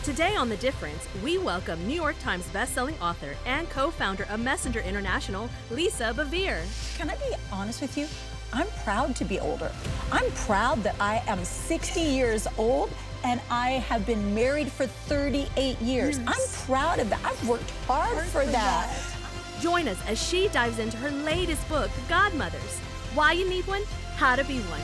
Today on The Difference, we welcome New York Times bestselling author and co-founder of Messenger International, Lisa Bevere. Can I be honest with you? I'm proud to be older. I'm proud that I am 60 years old and I have been married for 38 years. I'm proud of that. I've worked hard for that. Join us as she dives into her latest book, Godmothers: Why You Need One, How to Be One.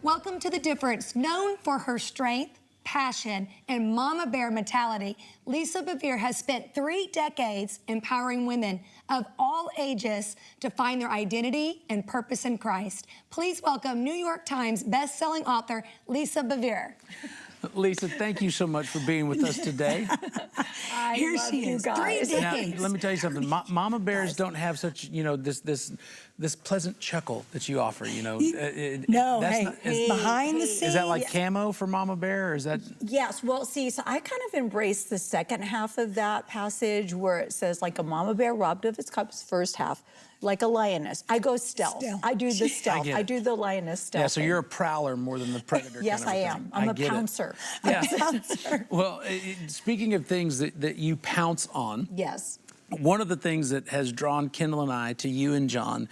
Welcome to The Difference. Known for her strength, passion, and mama bear mentality, Lisa Bevere has spent 3 decades empowering women of all ages to find their identity and purpose in Christ. Please welcome New York Times bestselling author, Lisa Bevere. Lisa, thank you so much for being with us today. Here she is, 3 decades. Now, let me tell you something. Mama bears don't have such, this pleasant chuckle that you offer, No, behind the scenes. Is that like camo for Mama Bear, or is that? Yes, well, see, so I kind of embrace the second half of that passage where it says, like a mama bear robbed of its cubs, first half, like a lioness. I go stealth. I do the stealth. I do the lioness stealth. Yeah, so you're a prowler more than the predator. Yes, kind of I am. I'm a pouncer. Yeah. Well, speaking of things that you pounce on. Yes. One of the things that has drawn Kendall and I to you and John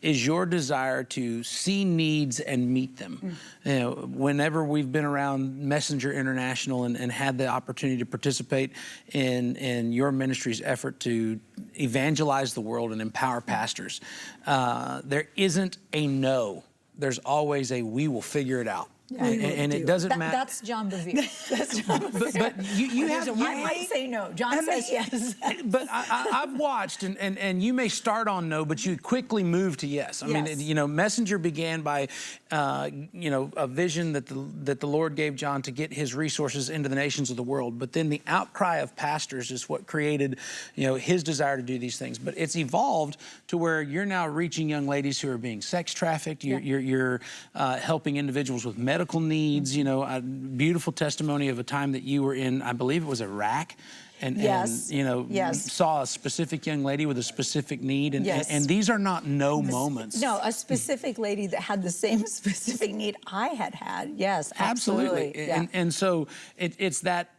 is your desire to see needs and meet them. You know, whenever we've been around Messenger International and had the opportunity to participate in your ministry's effort to evangelize the world and empower pastors, there isn't a no. There's always a we will figure it out. Yeah, and it doesn't matter. That's John Bevere. That's John Bevere. But you have. I might say no. John says yes. But I've watched, and you may start on no, but you quickly move to yes. I mean, Messenger began by, a vision that the Lord gave John to get his resources into the nations of the world. But then the outcry of pastors is what created, his desire to do these things. But it's evolved to where you're now reaching young ladies who are being sex trafficked. You're helping individuals with medical needs. A beautiful testimony of a time that you were in, I believe it was Iraq, and saw a specific young lady with a specific need, and these are not moments. No, a specific lady that had the same specific need I had. Yes, absolutely. Yeah. And so it's that,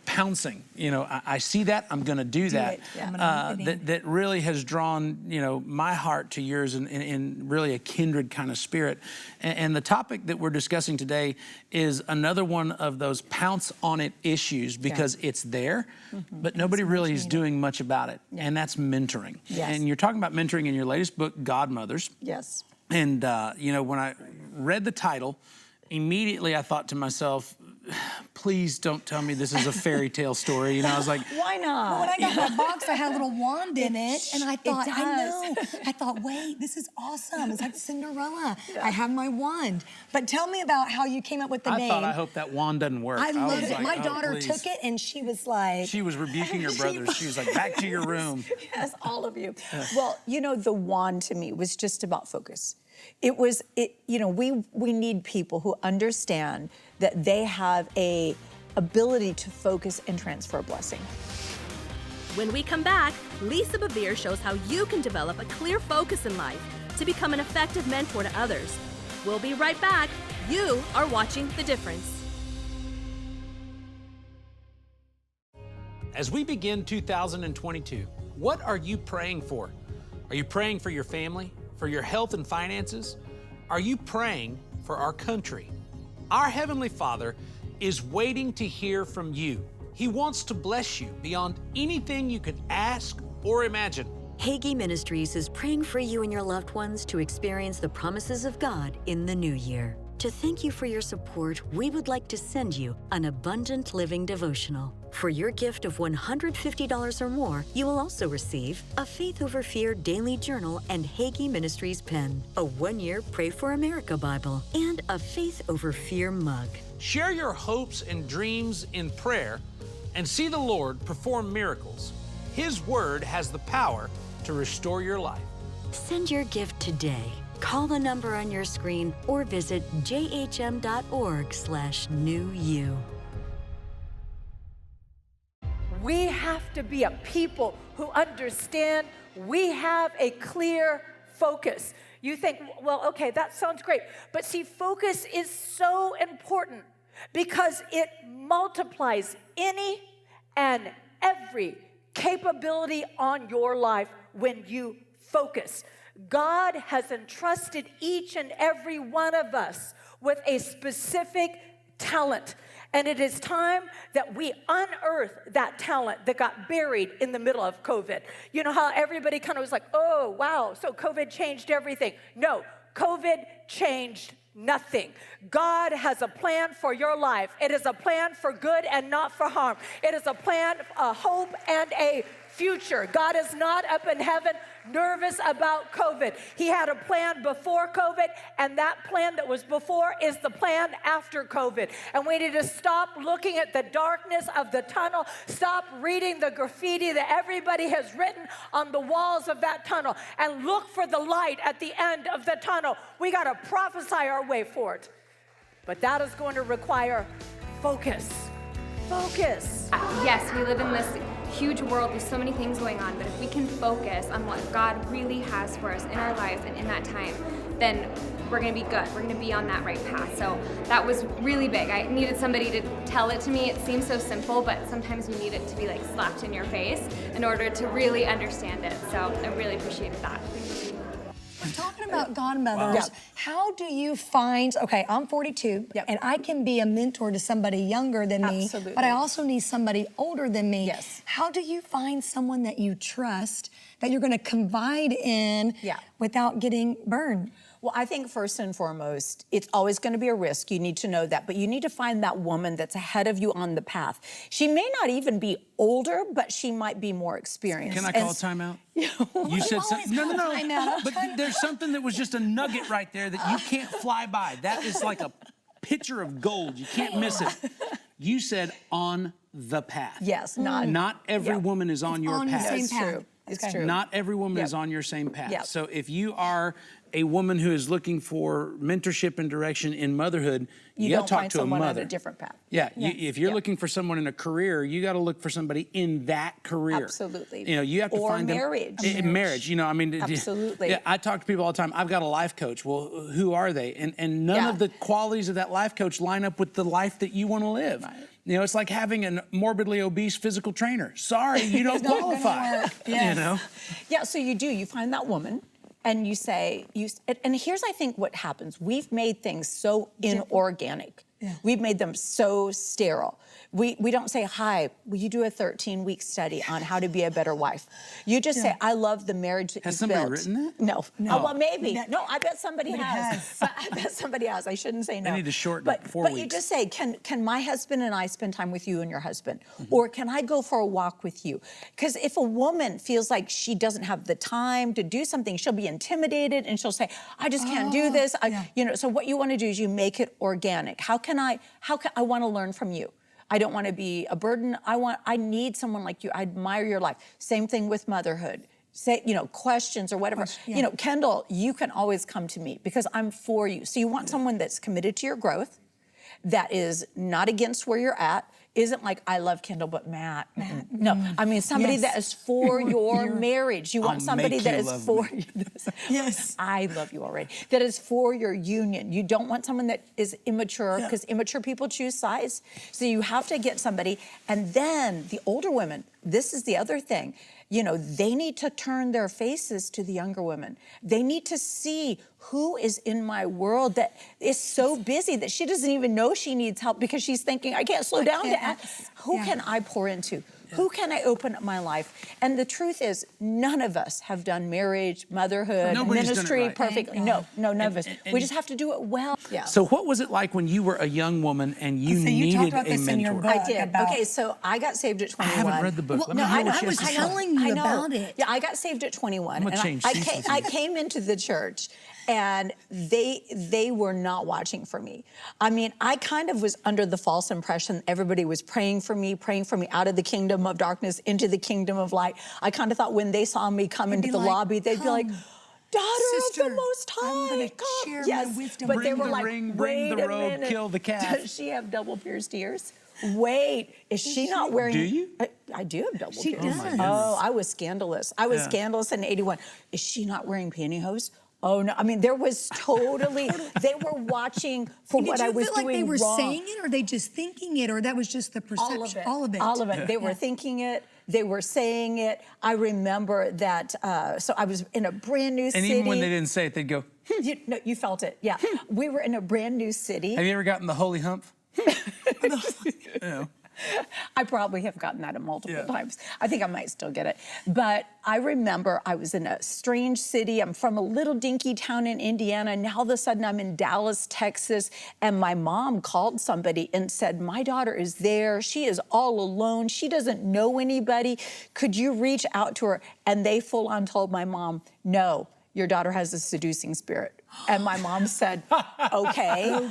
pouncing. I see that, I'm going to do that. That really has drawn, my heart to yours in really a kindred kind of spirit. And the topic that we're discussing today is another one of those pounce on it issues, because it's there, but nobody really is doing much about it. And that's mentoring. And you're talking about mentoring in your latest book, Godmothers. Yes. And, when I read the title, immediately I thought to myself, please don't tell me this is a fairy tale story. I was like, why not? Well, when I got my box, I had a little wand in it, and I thought, I know. I thought, wait, this is awesome. It's like Cinderella. I have my wand. But tell me about how you came up with the name. I hope that wand doesn't work. I loved it. Like, my daughter took it, and she was like... She was rebuking her brothers. She was like, back to your room. Yes, all of you. Well, the wand to me was just about focus. We need people who understand that they have a ability to focus and transfer a blessing. When we come back, Lisa Bevere shows how you can develop a clear focus in life to become an effective mentor to others. We'll be right back. You are watching The Difference. As we begin 2022, what are you praying for? Are you praying for your family? For your health and finances? Are you praying for our country? Our Heavenly Father is waiting to hear from you. He wants to bless you beyond anything you could ask or imagine. Hagee Ministries is praying for you and your loved ones to experience the promises of God in the new year. To thank you for your support, we would like to send you an Abundant Living devotional. For your gift of $150 or more, you will also receive a Faith Over Fear daily journal and Hagee Ministries pen, a 1-year Pray for America Bible, and a Faith Over Fear mug. Share your hopes and dreams in prayer and see the Lord perform miracles. His word has the power to restore your life. Send your gift today. Call the number on your screen or visit jhm.org/newyou. We have to be a people who understand we have a clear focus. You think, well, okay, that sounds great. But see, focus is so important because it multiplies any and every capability on your life when you focus. God has entrusted each and every one of us with a specific talent. And it is time that we unearth that talent that got buried in the middle of COVID. You know how everybody kind of was like, oh, wow, so COVID changed everything. No, COVID changed nothing. God has a plan for your life. It is a plan for good and not for harm. It is a plan, a hope, and a future. God is not up in heaven nervous about COVID. He had a plan before COVID, and that plan that was before is the plan after COVID. And we need to stop looking at the darkness of the tunnel, stop reading the graffiti that everybody has written on the walls of that tunnel, and look for the light at the end of the tunnel. We got to prophesy our way for it. But that is going to require focus. Focus. Yes, we live in this huge world with so many things going on, but if we can focus on what God really has for us in our lives and in that time, then we're going to be good. We're going to be on that right path. So that was really big. I needed somebody to tell it to me. It seems so simple, but sometimes you need it to be like slapped in your face in order to really understand it. So I really appreciated that. We're talking about godmothers. Wow. How do you find, okay, I'm 42, and I can be a mentor to somebody younger than me, but I also need somebody older than me. Yes. How do you find someone that you trust, that you're going to confide in without getting burned? Well, I think first and foremost, it's always going to be a risk. You need to know that. But you need to find that woman that's ahead of you on the path. She may not even be older, but she might be more experienced. Can I call a timeout? You said something. No. But there's something that was just a nugget right there that you can't fly by. That is like a picture of gold. You can't miss it. You said on the path. Yes, not every woman is on your path. Same That's path. true. It's true. Not every woman is on your same path. Yep. So if you are a woman who is looking for mentorship and direction in motherhood, you got to talk to a mother. On a different path. If you're looking for someone in a career, you got to look for somebody in that career. Absolutely. You know, you have to find marriage. them. Marriage. You know, I mean, absolutely. I talk to people all the time. I've got a life coach. Well, who are they? And none of the qualities of that life coach line up with the life that you want to live. Right. You know, it's like having a morbidly obese physical trainer. Sorry, you don't qualify. You know? Yeah, so you find that woman and you say, and here's I think what happens. We've made things so inorganic. Yeah. We've made them so sterile. We don't say, hi, will you do a 13-week study on how to be a better wife? You just say, I love the marriage that you've built. Has somebody written that? No. Oh, well, maybe. No, I bet somebody has. I bet somebody has. I shouldn't say no. I need to shorten it 4 weeks. But you just say, can my husband and I spend time with you and your husband? Mm-hmm. Or can I go for a walk with you? Because if a woman feels like she doesn't have the time to do something, she'll be intimidated and she'll say, I just can't do this. You know, so what you want to do is you make it organic. How can I want to learn from you? I don't want to be a burden. I need someone like you. I admire your life. Same thing with motherhood. Say, questions or whatever. Kendall, you can always come to me because I'm for you. So you want someone that's committed to your growth, that is not against where you're at, isn't like, I love Kendall, but Matt. No, I mean somebody that is for your marriage. You want somebody that is for you. Yes. I love you already. That is for your union. You don't want someone that is immature because immature people choose size. So you have to get somebody. And then the older women, this is the other thing. They need to turn their faces to the younger women. They need to see who is in my world that is so busy that she doesn't even know she needs help because she's thinking, I can't slow down to ask. Who can I pour into? Who can I open up my life? And the truth is, none of us have done marriage, motherhood, ministry perfectly. No, none of us. We just have to do it well. Yeah. So what was it like when you were a young woman and you needed talked about a this mentor? In your book I did. Okay, so I got saved at 21. I haven't read the book. Well, I was telling you about it. Yeah, I got saved at 21. I'm gonna change seats. I came into the church and they were not watching for me. I mean, I kind of was under the false impression everybody was praying for me out of the kingdom of darkness into the kingdom of light. I kind of thought when they saw me come into the lobby, they'd be like, daughter Sister, of the Most High, I'm gonna come. share my wisdom. But Bring they were the like, ring, bring wait the a robe, minute. kill the calf. Does she have double pierced ears? wait, is she not wearing? Do you? I do have double She chin. does. Oh, my goodness. Oh, I was scandalous. I was scandalous in 81. Is she not wearing pantyhose? Oh no! I mean, there was totally. They were watching for what I was Did you feel like doing they were wrong. saying it, or they just thinking it, or that was just the perception? All of it. All of it. They were thinking it. They were saying it. I remember that. So I was in a brand new And city. even when they didn't say it, they'd go, No, you felt it. Yeah. We were in a brand new city. have you ever gotten the holy hump? I probably have gotten that multiple times. I think I might still get it. But I remember I was in a strange city. I'm from a little dinky town in Indiana. And now all of a sudden I'm in Dallas, Texas. And my mom called somebody and said, my daughter is there. She is all alone. She doesn't know anybody. Could you reach out to her? And they full on told my mom, no, your daughter has a seducing spirit. And my mom said, okay,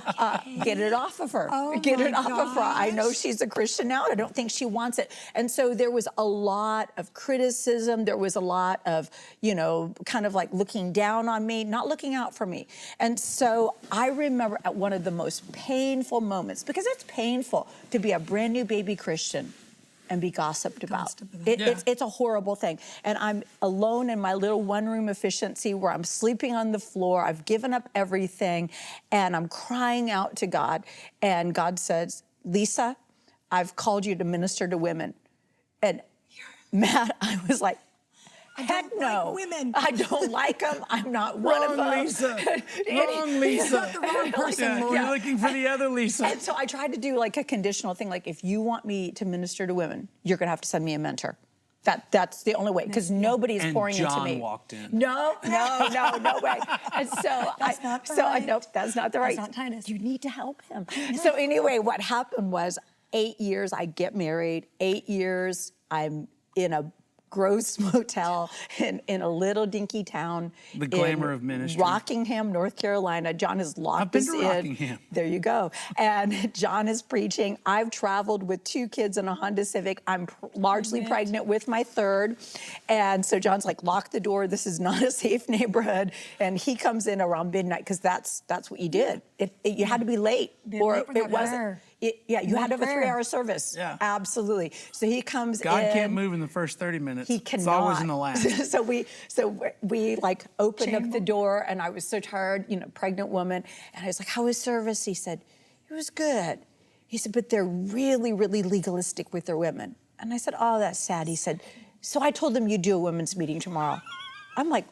get it off of her. Get it off of her. I know she's a Christian now. I don't think she wants it. And so there was a lot of criticism. There was a lot of, kind of like looking down on me, not looking out for me. And so I remember at one of the most painful moments, because it's painful to be a brand new baby Christian and be gossiped about. It's a horrible thing. And I'm alone in my little one-room efficiency where I'm sleeping on the floor. I've given up everything, and I'm crying out to God. And God says, Lisa, I've called you to minister to women. And Matt, I was like, heck no. Like women. I don't like them. I'm not one of them. Lisa. Wrong Lisa. Not the wrong person, Lord. You're looking for the other Lisa. And so I tried to do like a conditional thing, like if you want me to minister to women, you're gonna have to send me a mentor. That's the only way, because nobody's pouring into me. John walked in. No way. And so That's not the right. nope, that's not the right. That's not Titus. You need to help him. So anyway, what happened was 8 years I get married. 8 years I'm in a gross motel in a little dinky town. The glamour of ministry. Rockingham, North Carolina. John has locked us in. I've been to Rockingham. There you go. And John is preaching. I've traveled with 2 kids in a Honda Civic. I'm largely pregnant with my 3rd. And so John's like, lock the door. This is not a safe neighborhood. And he comes in around midnight, because that's what you did. You had to be late, or it wasn't. You had to have a 3-hour service. Yeah. Absolutely. So he comes God in. can't move in the first 30 minutes. He cannot. It's always in the last. so we like opened up the door, and I was so tired, pregnant woman. And I was like, how was service? He said, it was good. He said, but they're really, really legalistic with their women. And I said, oh, that's sad. He said, so I told them you'd do a women's meeting tomorrow. I'm like,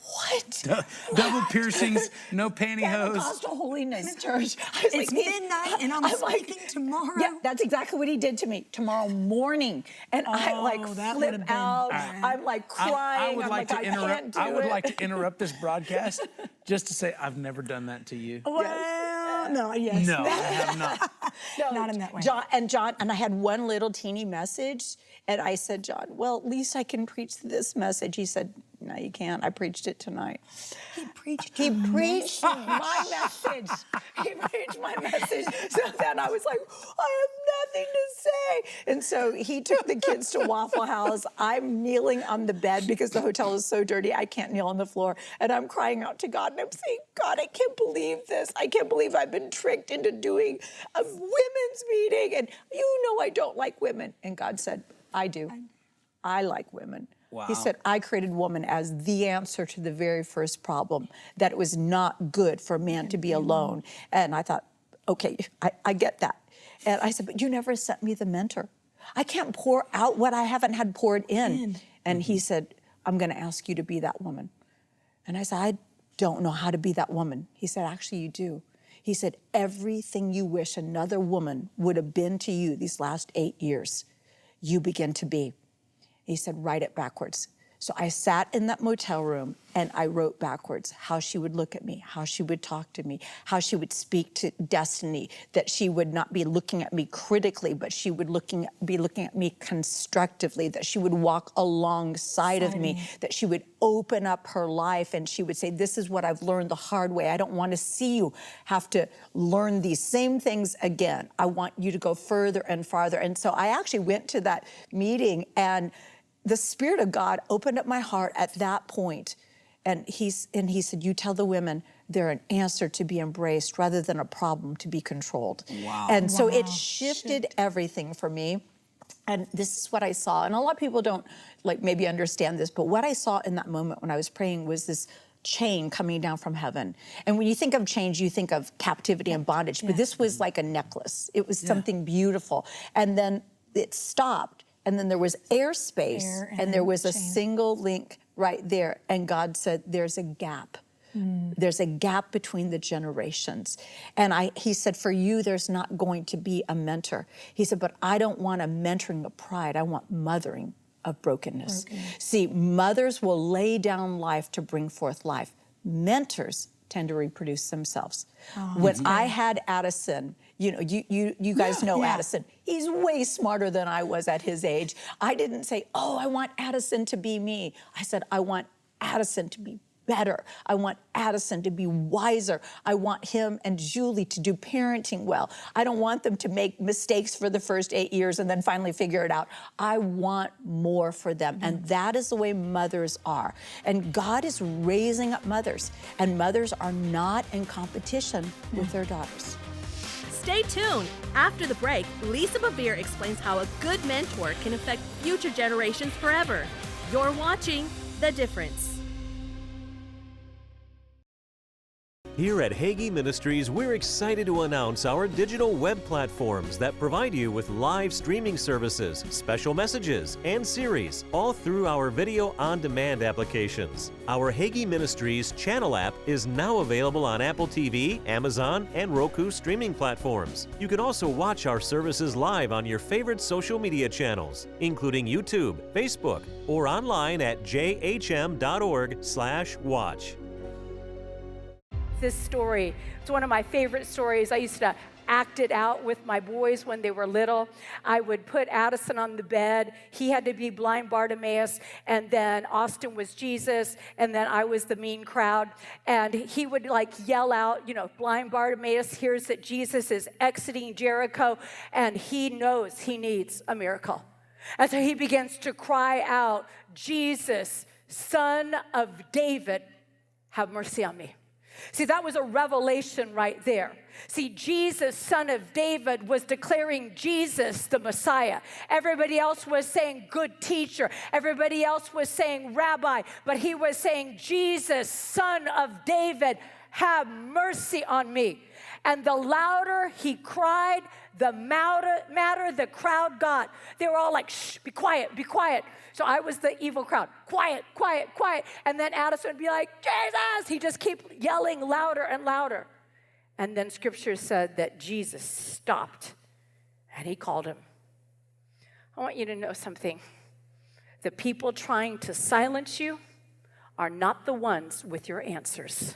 what? Double piercings, no pantyhose. Pentecostal Holiness Church. I was It's midnight and I'm speaking tomorrow. Yeah, that's exactly what he did to me tomorrow morning. And I that flip would've been out. bad. I'm like crying. I would I'm like to interrupt. can't do I would it. like to interrupt this broadcast just to say I've never done that to you. Well, no, yes. No, I have not. No, Not in that way. John, and I had one little teeny message, and I said, John, well, at least I can preach this message. He said, no, you can't. I preached it tonight. He preached He your preached message. my message. He preached my message. So then I was like, I have nothing to say. And so he took the kids to Waffle House. I'm kneeling on the bed because the hotel is so dirty. I can't kneel on the floor. And I'm crying out to God. And I'm saying, God, I can't believe this. I can't believe I've been tricked into doing a women's meeting. And you know I don't like women. And God said, I do. I like women. Wow. He said, I created woman as the answer to the very first problem, that it was not good for a man to be alone. And I thought, okay, I get that. And I said, but you never sent me the mentor. I can't pour out what I haven't had poured in. And he said, I'm going to ask you to be that woman. And I said, I don't know how to be that woman. He said, actually, you do. He said, everything you wish another woman would have been to you these last 8 years, you begin to be. He said, write it backwards. So I sat in that motel room and I wrote backwards how she would look at me, how she would talk to me, how she would speak to Destiny, that she would not be looking at me critically, but she would be looking at me constructively, that she would walk alongside of me, that she would open up her life and she would say, this is what I've learned the hard way. I don't want to see you have to learn these same things again. I want you to go further and farther. And so I actually went to that meeting, and the Spirit of God opened up my heart at that point. And he said, you tell the women they're an answer to be embraced rather than a problem to be controlled. Wow. And so it shifted everything for me. And this is what I saw. And a lot of people don't like maybe understand this, but what I saw in that moment when I was praying was this chain coming down from heaven. And when you think of chains, you think of captivity and bondage, but this was like a necklace. It was something beautiful. And then it stopped, and then there was airspace, and there was a single link right there. And God said, there's a gap. There's a gap between the generations. And he said, for you, there's not going to be a mentor. He said, but I don't want a mentoring of pride. I want mothering of brokenness. See, mothers will lay down life to bring forth life. Mentors tend to reproduce themselves. When I had Addison, you know, you guys know Addison. He's way smarter than I was at his age. I didn't say, oh, I want Addison to be me. I said, I want Addison to be better. I want Addison to be wiser. I want him and Julie to do parenting well. I don't want them to make mistakes for the first 8 years and then finally figure it out. I want more for them. And that is the way mothers are. And God is raising up mothers, and mothers are not in competition with their daughters. Stay tuned. After the break, Lisa Bevere explains how a good mentor can affect future generations forever. You're watching The Difference. Here at Hagee Ministries, we're excited to announce our digital web platforms that provide you with live streaming services, special messages, and series, all through our video on-demand applications. Our Hagee Ministries channel app is now available on Apple TV, Amazon, and Roku streaming platforms. You can also watch our services live on your favorite social media channels, including YouTube, Facebook, or online at jhm.org/watch. This story, it's one of my favorite stories. I used to act it out with my boys when they were little. I would put Addison on the bed. He had to be blind Bartimaeus, and then Austin was Jesus, and then I was the mean crowd. And he would like yell out, you know, blind Bartimaeus hears that Jesus is exiting Jericho, and he knows he needs a miracle. And so he begins to cry out, Jesus, Son of David, have mercy on me. See, that was a revelation right there. See, Jesus, Son of David, was declaring Jesus the Messiah. Everybody else was saying good teacher. Everybody else was saying rabbi. But he was saying, Jesus, Son of David, have mercy on me. And the louder he cried, the madder the crowd got. They were all like, shh, be quiet, be quiet. So I was the evil crowd. Quiet, quiet, quiet. And then Addison would be like, Jesus! He'd just keep yelling louder and louder. And then scripture said that Jesus stopped and he called him. I want you to know something. The people trying to silence you are not the ones with your answers.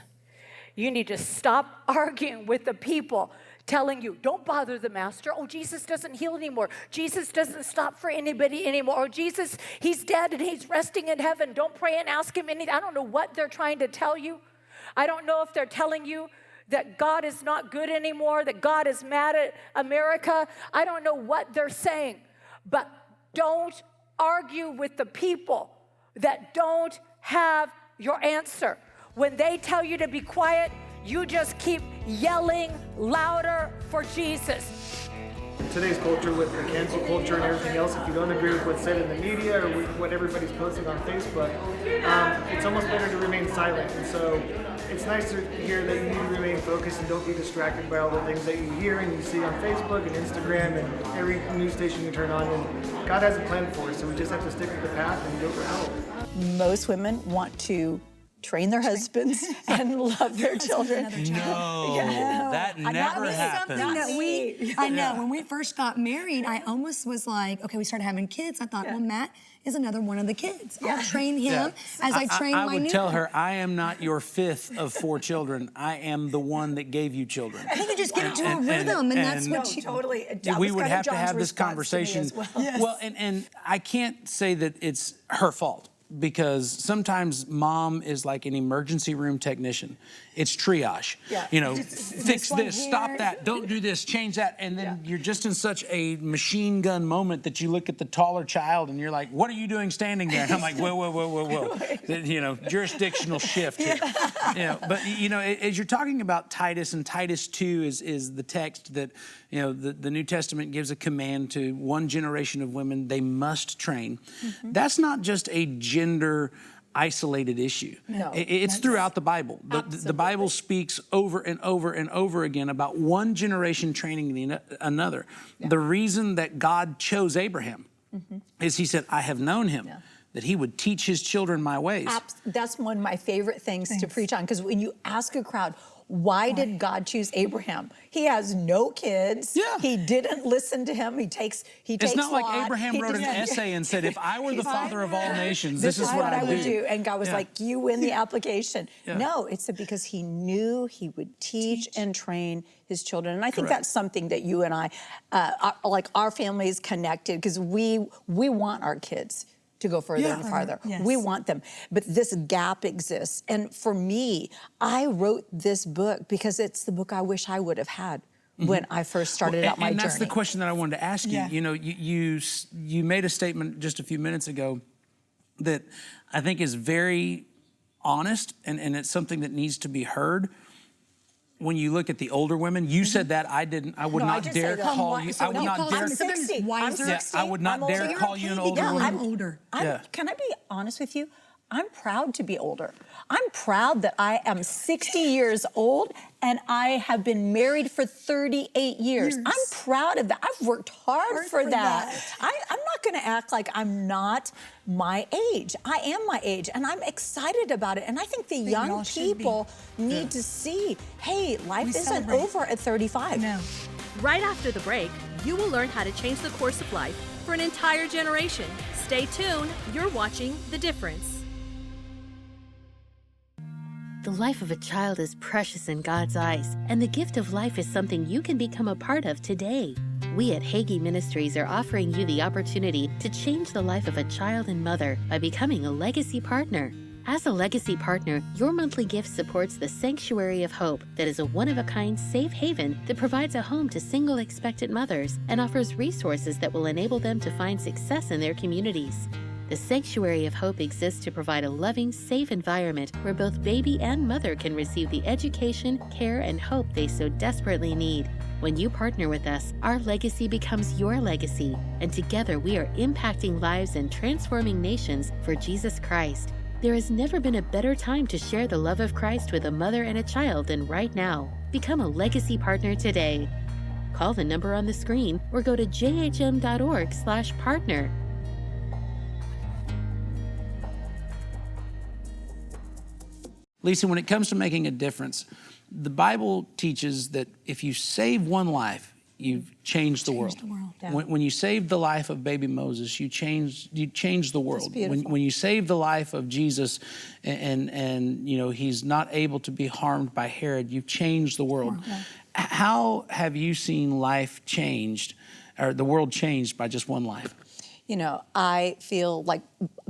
You need to stop arguing with the people telling you, don't bother the master. Oh, Jesus doesn't heal anymore. Jesus doesn't stop for anybody anymore. Oh, Jesus, he's dead and he's resting in heaven. Don't pray and ask him anything. I don't know what they're trying to tell you. I don't know if they're telling you that God is not good anymore, that God is mad at America. I don't know what they're saying. But don't argue with the people that don't have your answer. When they tell you to be quiet, you just keep yelling louder for Jesus. In today's culture, with the cancel culture and everything else, if you don't agree with what's said in the media or with what everybody's posting on Facebook, it's almost better to remain silent. And so it's nice to hear that you need to remain focused and don't be distracted by all the things that you hear and you see on Facebook and Instagram and every news station you turn on. And God has a plan for us, so we just have to stick with the path and go for help. Most women want to train their husbands and love their children. No, that never happened. I know, when we first got married, I almost was like, okay, we started having kids. I thought, well, Matt is another one of the kids. I'll train him as I train my new. I would tell her, I am not your fifth of 4 children. I am the one that gave you children. I think you just get into a rhythm, and that's what you... Totally. We would have to have this conversation. Well, well, and I can't say that it's her fault. because sometimes mom is like an emergency room technician. It's triage. Yeah. You know, fix one this, stop here. that, don't do this, change that. And then you're just in such a machine gun moment that you look at the taller child and you're like, what are you doing standing there? And I'm like, whoa. You know, jurisdictional shift here. You know, but, you know, as you're talking about Titus, and Titus 2 is the text that, you know, the New Testament gives a command to one generation of women, they must train. That's not just a gender isolated issue. No, it's throughout the Bible. The Bible speaks over and over and over again about one generation training another. The reason that God chose Abraham is he said, I have known him, that he would teach his children my ways. That's one of my favorite things to preach on, because when you ask a crowd, why did God choose Abraham? He has no kids. Yeah. He didn't listen to him. He takes It's not Lot. like Abraham wrote an essay and said, if I were the father of all nations, this is what I would do. And God was like, you win the application. No, it's because he knew he would teach and train his children. And I think that's something that you and I, like our family is connected, because we want our kids to go further and farther. Yes. We want them. But this gap exists. And for me, I wrote this book because it's the book I wish I would have had when I first started out my journey. And that's the question that I wanted to ask you. You know, you made a statement just a few minutes ago that I think is very honest, and it's something that needs to be heard. When you look at the older women, you said that I would not dare call you. I would not dare. I'm 60. I would not dare call you an older woman. I'm older. Can I be honest with you? I'm proud to be older. I'm proud that I am 60 years old and I have been married for 38 years. I'm proud of that. I've worked hard for that. I'm not going to act like I'm not my age. I am my age, and I'm excited about it. And I think the young people need to see, hey, life isn't over at 35. No. Right after the break, you will learn how to change the course of life for an entire generation. Stay tuned. You're watching The Difference. The life of a child is precious in God's eyes, and the gift of life is something you can become a part of today. We at Hagee Ministries are offering you the opportunity to change the life of a child and mother by becoming a legacy partner. As a legacy partner, your monthly gift supports the Sanctuary of Hope, that is a one-of-a-kind safe haven that provides a home to single expectant mothers and offers resources that will enable them to find success in their communities. The Sanctuary of Hope exists to provide a loving, safe environment where both baby and mother can receive the education, care, and hope they so desperately need. When you partner with us, our legacy becomes your legacy, and together we are impacting lives and transforming nations for Jesus Christ. There has never been a better time to share the love of Christ with a mother and a child than right now. Become a legacy partner today. Call the number on the screen or go to jhm.org/partner. Lisa, when it comes to making a difference, the Bible teaches that if you save one life, you've changed the world. When you saved the life of baby Moses, you changed the world. When you saved the life of Jesus, and you know he's not able to be harmed by Herod, you've changed the world. How have you seen life changed, or the world changed by just one life? You know, I feel like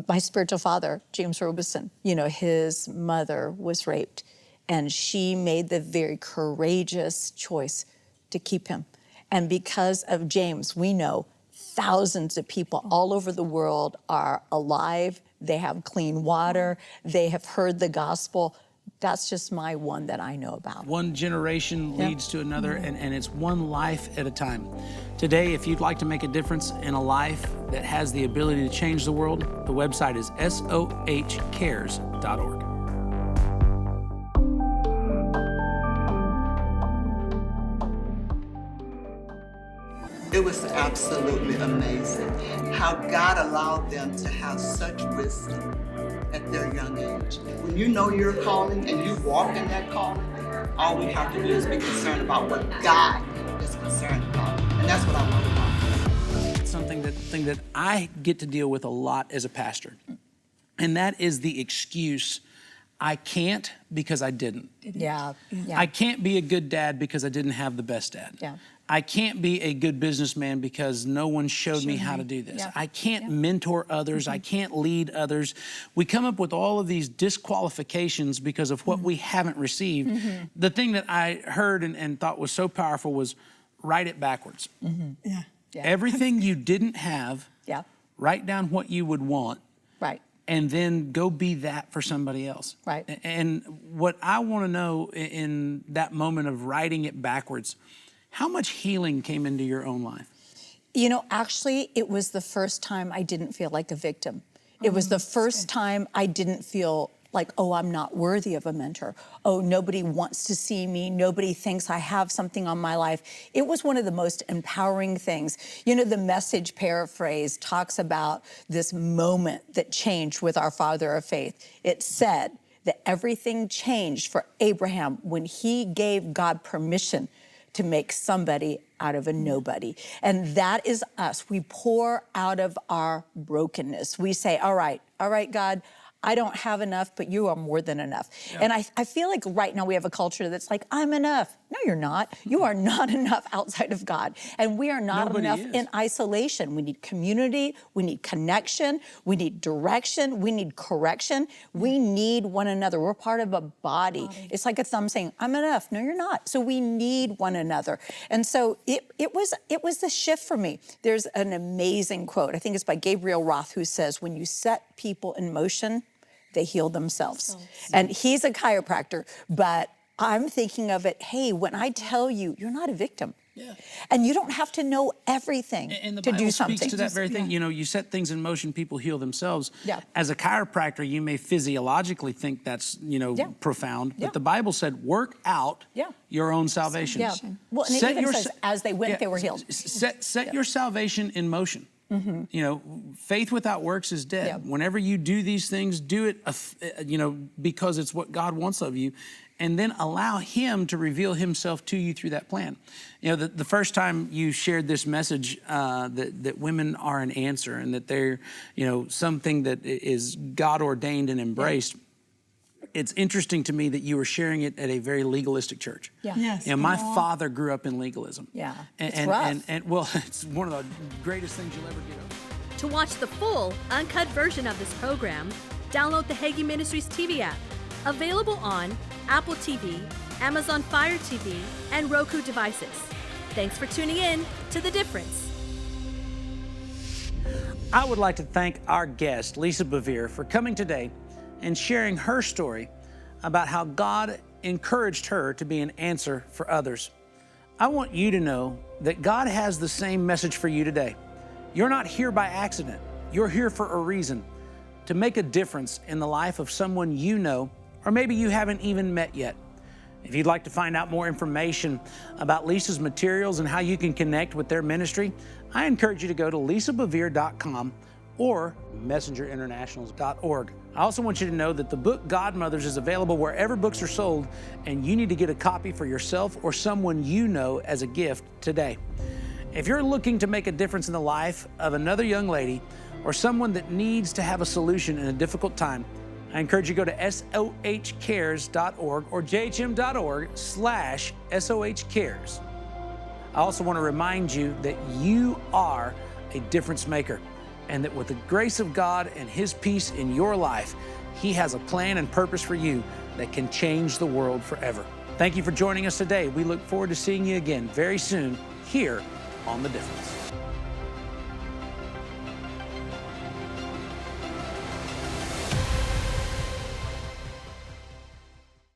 my spiritual father, James Robeson, you know, his mother was raped, and she made the very courageous choice to keep him. And because of James, we know thousands of people all over the world are alive, they have clean water, they have heard the gospel. That's just my one that I know about. One generation leads to another, and it's one life at a time. Today, if you'd like to make a difference in a life that has the ability to change the world, the website is sohcares.org. It was absolutely amazing how God allowed them to have such wisdom at their young age. When you know your calling and you walk in that calling, all we have to do is be concerned about what God is concerned about. And that's what I love about it. It's something that I get to deal with a lot as a pastor. And that is the excuse, I can't because I didn't. Yeah. I can't be a good dad because I didn't have the best dad. Yeah. I can't be a good businessman because no one showed me how to do this. I can't mentor others. I can't lead others. We come up with all of these disqualifications because of what we haven't received. The thing that I heard and thought was so powerful was write it backwards. Everything you didn't have, write down what you would want. And then go be that for somebody else. And what I want to know in that moment of writing it backwards, how much healing came into your own life? You know, actually, it was the first time I didn't feel like a victim. It was the first time I didn't feel like, oh, I'm not worthy of a mentor. Oh, nobody wants to see me. Nobody thinks I have something on my life. It was one of the most empowering things. You know, the Message paraphrase talks about this moment that changed with our father of faith. It said that everything changed for Abraham when he gave God permission to make somebody out of a nobody. And that is us. We pour out of our brokenness. We say, all right, God, I don't have enough, but you are more than enough. And I feel like right now we have a culture that's like, I'm enough. No, you're not. You are not enough outside of God. And we are not enough in isolation. We need community. We need connection. We need direction. We need correction. We need one another. We're part of a body. It's like I'm saying, I'm enough. No, you're not. So we need one another. And so it was the shift for me. There's an amazing quote. I think it's by Gabriel Roth, who says, when you set people in motion, they heal themselves. And he's a chiropractor, but I'm thinking of it, hey, when I tell you, you're not a victim. And you don't have to know everything to do something. Speaks to that very thing. You know, you set things in motion, people heal themselves. As a chiropractor, you may physiologically think that's, you know, profound, but the Bible said, work out your own salvation. Well, and it even says, as they went, they were healed. Set your salvation in motion. You know, faith without works is dead. Whenever you do these things, do it, you know, because it's what God wants of you, and then allow Him to reveal Himself to you through that plan. You know, the first time you shared this message that women are an answer and that they're, you know, something that is God ordained and embraced. It's interesting to me that you were sharing it at a very legalistic church. You know, my father grew up in legalism. It's rough. And well, it's one of the greatest things you'll ever get over. To watch the full, uncut version of this program, download the Hagee Ministries TV app. Available on Apple TV, Amazon Fire TV, and Roku devices. Thanks for tuning in to The Difference. I would like to thank our guest, Lisa Bevere, for coming today and sharing her story about how God encouraged her to be an answer for others. I want you to know that God has the same message for you today. You're not here by accident. You're here for a reason, to make a difference in the life of someone you know, or maybe you haven't even met yet. If you'd like to find out more information about Lisa's materials and how you can connect with their ministry, I encourage you to go to lisabevere.com or messengerinternationals.org. I also want you to know that the book Godmothers is available wherever books are sold, and you need to get a copy for yourself or someone you know as a gift today. If you're looking to make a difference in the life of another young lady or someone that needs to have a solution in a difficult time, I encourage you to go to sohcares.org or jhm.org/sohcares. I also want to remind you that you are a difference maker, and that with the grace of God and His peace in your life, He has a plan and purpose for you that can change the world forever. Thank you for joining us today. We look forward to seeing you again very soon here on The Difference.